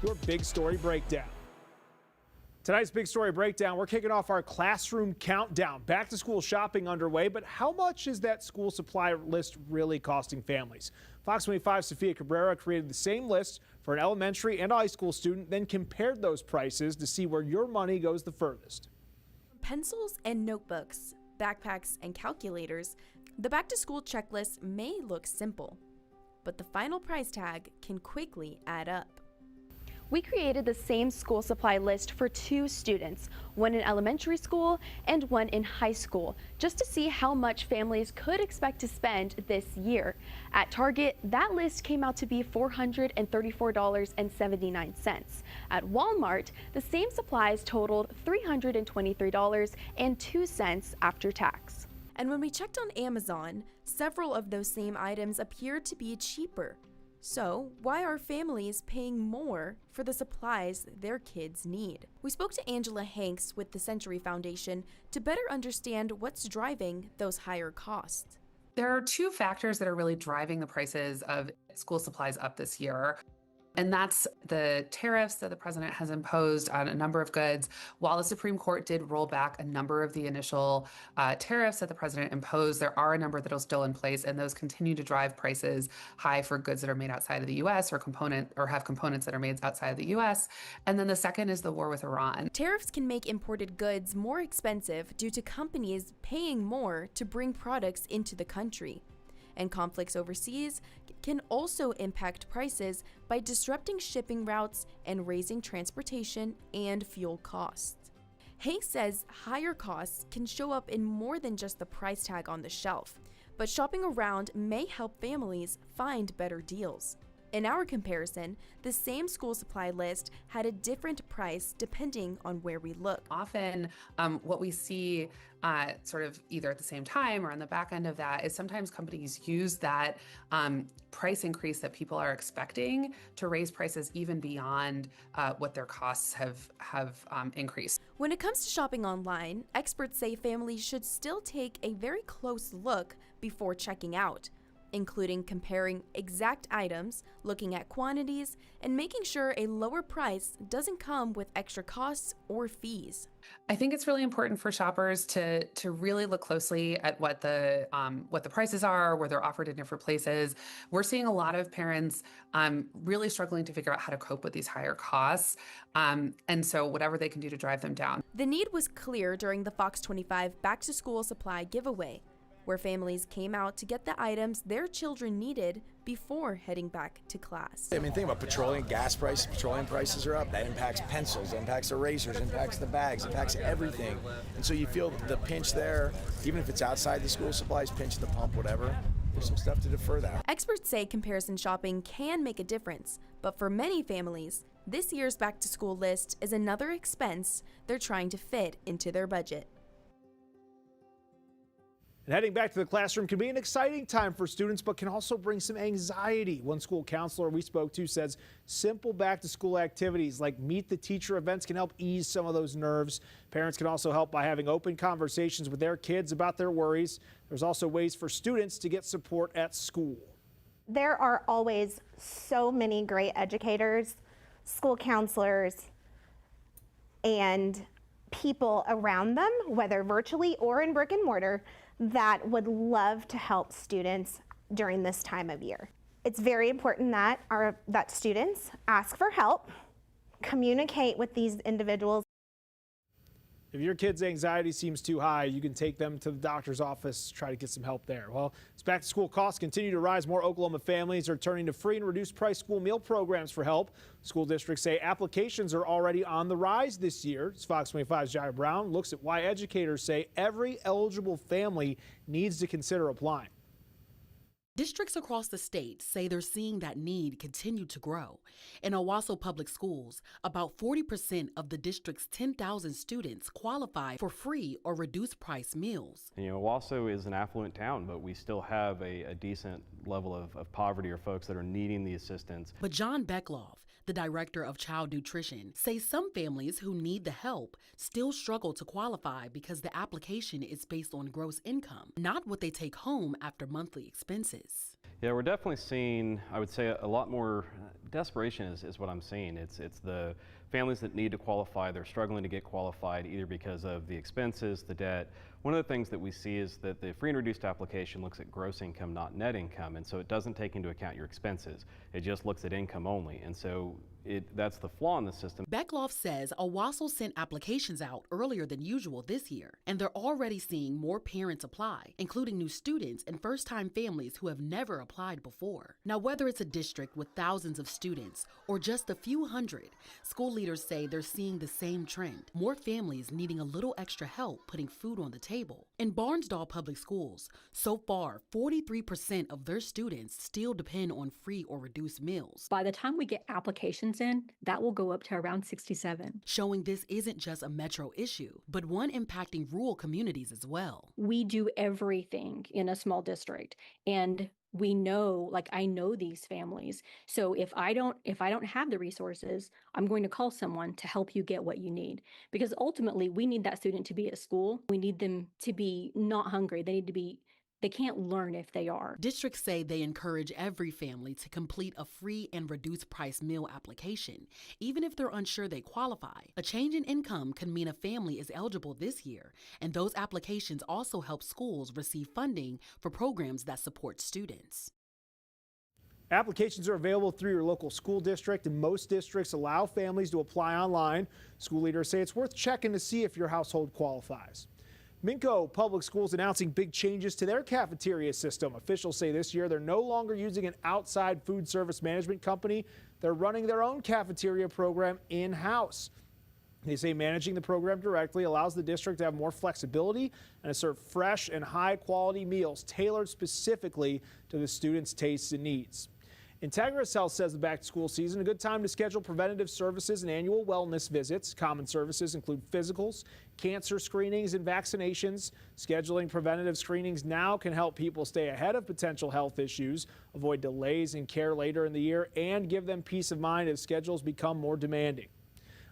your Big Story Breakdown. Tonight's Big Story Breakdown, we're kicking off our classroom countdown. Back to school shopping underway, but how much is that school supply list really costing families? Fox 25's Sophia Cabrera created the same list for an elementary and high school student, then compared those prices to see where your money goes the furthest. Pencils and notebooks, backpacks and calculators, the back to school checklist may look simple, but the final price tag can quickly add up. We created the same school supply list for two students, one in elementary school and one in high school, just to see how much families could expect to spend this year. At Target, that list came out to be $434.79. At Walmart, the same supplies totaled $323.02 after tax. And when we checked on Amazon, several of those same items appeared to be cheaper. So, why are families paying more for the supplies their kids need? We spoke to Angela Hanks with the Century Foundation to better understand what's driving those higher costs. There are two factors that are really driving the prices of school supplies up this year. And that's the tariffs that the president has imposed on a number of goods. While the Supreme Court did roll back a number of the initial tariffs that the president imposed, there are a number that are still in place, and those continue to drive prices high for goods that are made outside of the U.S. or have components that are made outside of the U.S. And then the second is the war with Iran. Tariffs can make imported goods more expensive due to companies paying more to bring products into the country. And conflicts overseas can also impact prices by disrupting shipping routes and raising transportation and fuel costs. Hank says higher costs can show up in more than just the price tag on the shelf, but shopping around may help families find better deals. In our comparison, the same school supply list had a different price depending on where we look. Often what we see sort of either at the same time or on the back end of that is sometimes companies use that price increase that people are expecting to raise prices even beyond what their costs have increased. When it comes to shopping online, experts say families should still take a very close look before checking out, including comparing exact items, looking at quantities, and making sure a lower price doesn't come with extra costs or fees. I think it's really important for shoppers to really look closely at what the prices are, where they're offered in different places. We're seeing a lot of parents really struggling to figure out how to cope with these higher costs, and so whatever they can do to drive them down. The need was clear during the Fox 25 Back to School Supply giveaway, where families came out to get the items their children needed before heading back to class. I mean, think about petroleum, gas prices, petroleum prices are up. That impacts pencils, impacts erasers, impacts the bags, impacts everything. And so you feel the pinch there, even if it's outside the school supplies, pinch at the pump, whatever. There's some stuff to defer that. Experts say comparison shopping can make a difference, but for many families, this year's back to school list is another expense they're trying to fit into their budget. And heading back to the classroom can be an exciting time for students, but can also bring some anxiety. One school counselor we spoke to says simple back to school activities like meet the teacher events can help ease some of those nerves. Parents can also help by having open conversations with their kids about their worries. There's also ways for students to get support at school. There are always so many great educators, school counselors, and people around them, whether virtually or in brick and mortar, that would love to help students during this time of year. It's very important that students ask for help, communicate with these individuals. If your kid's anxiety seems too high, you can take them to the doctor's office, try to get some help there. Well, as back to school costs continue to rise, more Oklahoma families are turning to free and reduced price school meal programs for help. School districts say applications are already on the rise this year. As Fox 25's Jair Brown looks at why educators say every eligible family needs to consider applying. Districts across the state say they're seeing that need continue to grow. In Owasso Public Schools, about 40% of the district's 10,000 students qualify for free or reduced price meals. Owasso is an affluent town, but we still have a decent level of poverty or folks that are needing the assistance. But John Beckloff, the director of child nutrition, says some families who need the help still struggle to qualify because the application is based on gross income, not what they take home after monthly expenses. Yeah, we're definitely seeing, I would say, a lot more Desperation is what I'm seeing. It's the families that need to qualify. They're struggling to get qualified either because of the expenses, the debt. One of the things that we see is that the free and reduced application looks at gross income, not net income, and so it doesn't take into account your expenses. It just looks at income only, and so that's the flaw in the system. Beckloff says Owasso sent applications out earlier than usual this year, and they're already seeing more parents apply, including new students and first-time families who have never applied before. Now, whether it's a district with thousands of students or just a few hundred, school leaders say they're seeing the same trend. More families needing a little extra help putting food on the table. In Barnsdall Public Schools, so far, 43% of their students still depend on free or reduced meals. By the time we get applications in, that will go up to around 67. Showing this isn't just a metro issue, but one impacting rural communities as well. We do everything in a small district, and we know, like I know these families. So if I don't have the resources, I'm going to call someone to help you get what you need. Because ultimately, we need that student to be at school. We need them to be not hungry. They can't learn if they are. Districts say they encourage every family to complete a free and reduced price meal application, even if they're unsure they qualify. A change in income can mean a family is eligible this year, and those applications also help schools receive funding for programs that support students. Applications are available through your local school district, and most districts allow families to apply online. School leaders say it's worth checking to see if your household qualifies. Minco Public Schools announcing big changes to their cafeteria system. Officials say this year they're no longer using an outside food service management company. They're running their own cafeteria program in-house. They say managing the program directly allows the district to have more flexibility and to serve fresh and high-quality meals tailored specifically to the students' tastes and needs. Integris Health says the back-to-school season a good time to schedule preventative services and annual wellness visits. Common services include physicals, cancer screenings, and vaccinations. Scheduling preventative screenings now can help people stay ahead of potential health issues, avoid delays in care later in the year, and give them peace of mind as schedules become more demanding.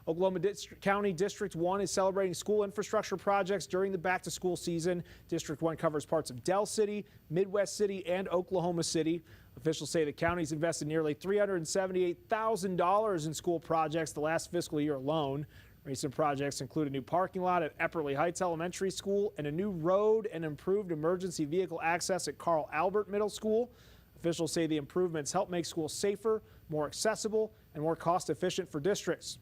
Oklahoma County District 1 is celebrating school infrastructure projects during the back-to-school season. District 1 covers parts of Del City, Midwest City, and Oklahoma City. Officials say the county's invested nearly $378,000 in school projects the last fiscal year alone. Recent projects include a new parking lot at Epperly Heights Elementary School and a new road and improved emergency vehicle access at Carl Albert Middle School. Officials say the improvements help make schools safer, more accessible, and more cost-efficient for districts.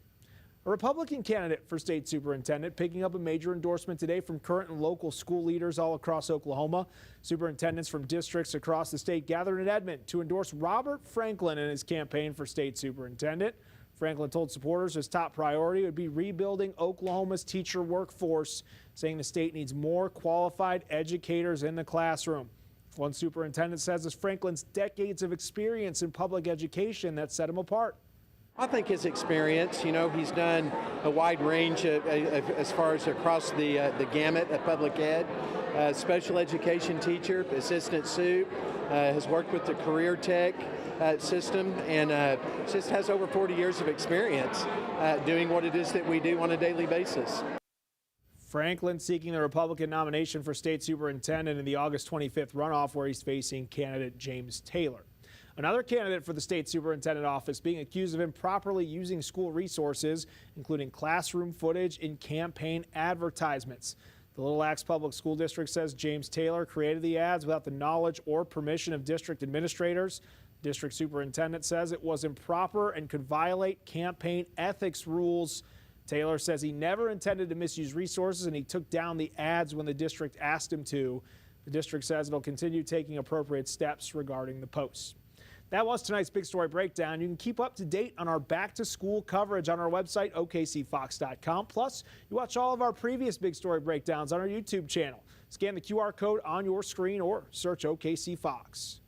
A Republican candidate for state superintendent picking up a major endorsement today from current and local school leaders all across Oklahoma. Superintendents from districts across the state gathered in Edmond to endorse Robert Franklin in his campaign for state superintendent. Franklin told supporters his top priority would be rebuilding Oklahoma's teacher workforce, saying the state needs more qualified educators in the classroom. One superintendent says it's Franklin's decades of experience in public education that set him apart. I think his experience, he's done a wide range as far as across the gamut of public ed. Special education teacher, assistant soup, has worked with the career tech system, and just has over 40 years of experience doing what it is that we do on a daily basis. Franklin seeking the Republican nomination for state superintendent in the August 25th runoff, where he's facing candidate James Taylor. Another candidate for the state superintendent office being accused of improperly using school resources, including classroom footage in campaign advertisements. The Little Axe Public School District says James Taylor created the ads without the knowledge or permission of district administrators. District superintendent says it was improper and could violate campaign ethics rules. Taylor says he never intended to misuse resources and he took down the ads when the district asked him to. The district says it'll continue taking appropriate steps regarding the posts. That was tonight's Big Story Breakdown. You can keep up to date on our back-to-school coverage on our website, OKCFox.com. Plus, you watch all of our previous Big Story Breakdowns on our YouTube channel. Scan the QR code on your screen or search OKC Fox.